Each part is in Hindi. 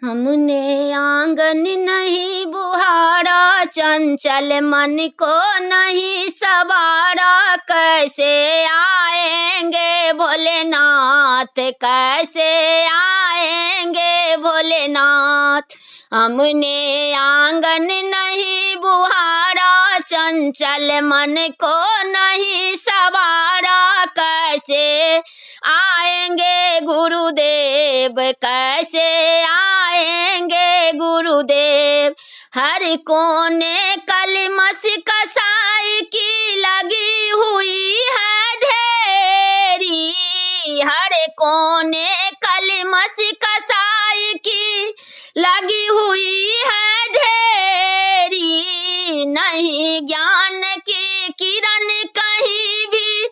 हमने आंगन नहीं बुहारा, चंचल मन को नहीं सवारा, कैसे आएंगे भोलेनाथ, कैसे आएंगे भोलेनाथ। हमने आंगन नहीं बुहारा, चंचल मन को नहीं सवारा, कैसे आएंगे गुरुदेव, कैसे आएंगे गुरुदेव। हर कोने कलमस कसाई की लगी हुई है ढेरी, हर कोने कलमस कसाई की लगी हुई है ढेरी। नहीं ज्ञान की किरण कहीं भी,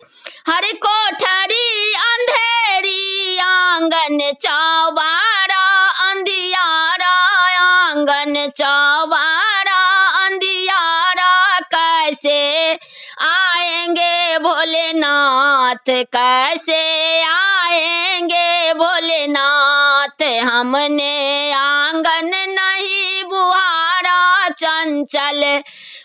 हर कोठरी अंधेरी, आंगन चौबारा अंधियारा, आंगन चौबारा अंधियारा, कैसे आएंगे भोलेनाथ, कैसे आएंगे भोलेनाथ। हमने आंगन नहीं बुहारा, चंचल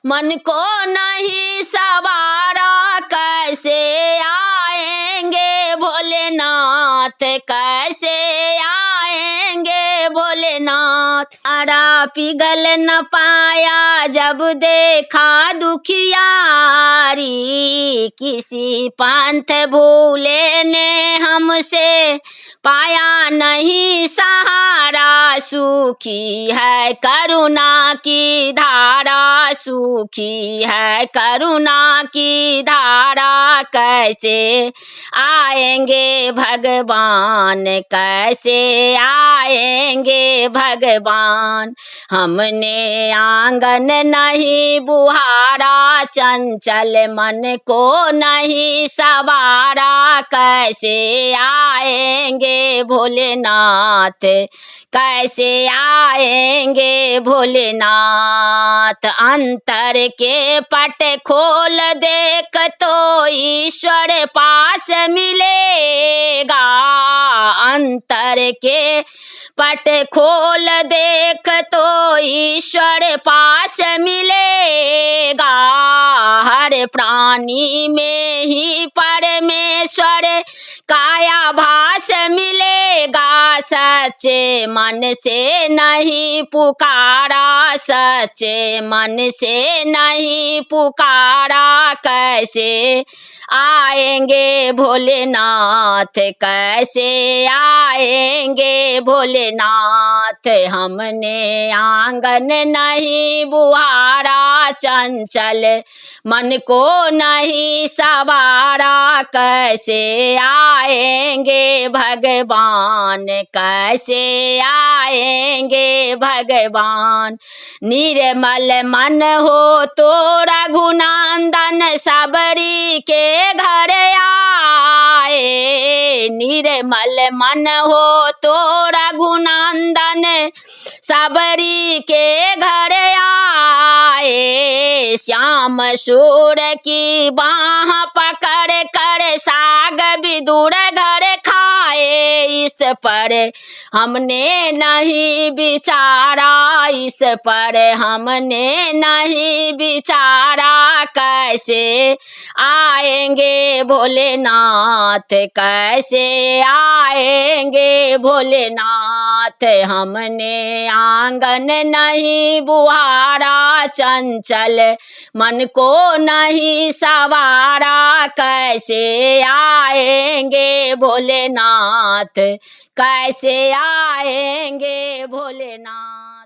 मन को नहीं सवारा, कैसे आएंगे भोलेनाथ, कैसे आएंगे भोलेनाथ। आरा पिघल न पाया जब देखा दुखियारी, किसी पंथ भूले ने हमसे पाया नहीं सहारा, सूखी है करुणा की धारा, सूखी है करुणा की धारा, कैसे आएंगे भगवान, कैसे आएंगे भगवान। हमने आंगन नहीं बुहारा, चंचल मन को नहीं सवारा, कैसे आएंगे भोलेनाथ, कैसे आएंगे भोलेनाथ। अंतर के पट खोल देख तो ईश्वर पास मिलेगा, अंतर के पट खोल देख तो ईश्वर पास मिलेगा, हर प्राणी में ही परमेश्वर काया भास मिलेगा। सच्चे मन से नहीं पुकारा, सच्चे मन से नहीं पुकारा, कैसे आएंगे भोलेनाथ, कैसे आएंगे भोलेनाथ। हमने आंगन नहीं बुहारा, चंचल मन को नहीं सवारा, कैसे आएंगे भगवान, कैसे आएंगे भगवान। निर्मल मन हो तो रघुनंदन सबरी के घर आए, निर्मल मन हो तो रघुनंदन सबरी के घर आए। श्याम सूर की बाह पकड़ कर साग विदुर घर खाए, इस पर हमने नहीं विचारा, इस पर हमने नहीं विचारा, कैसे आएंगे भोलेनाथ, कैसे आएंगे भोलेनाथ। हमने आंगन नहीं बुहारा, चंचल मन को नहीं सवारा, कैसे आएंगे भोलेनाथ, कैसे आएंगे भोलेनाथ।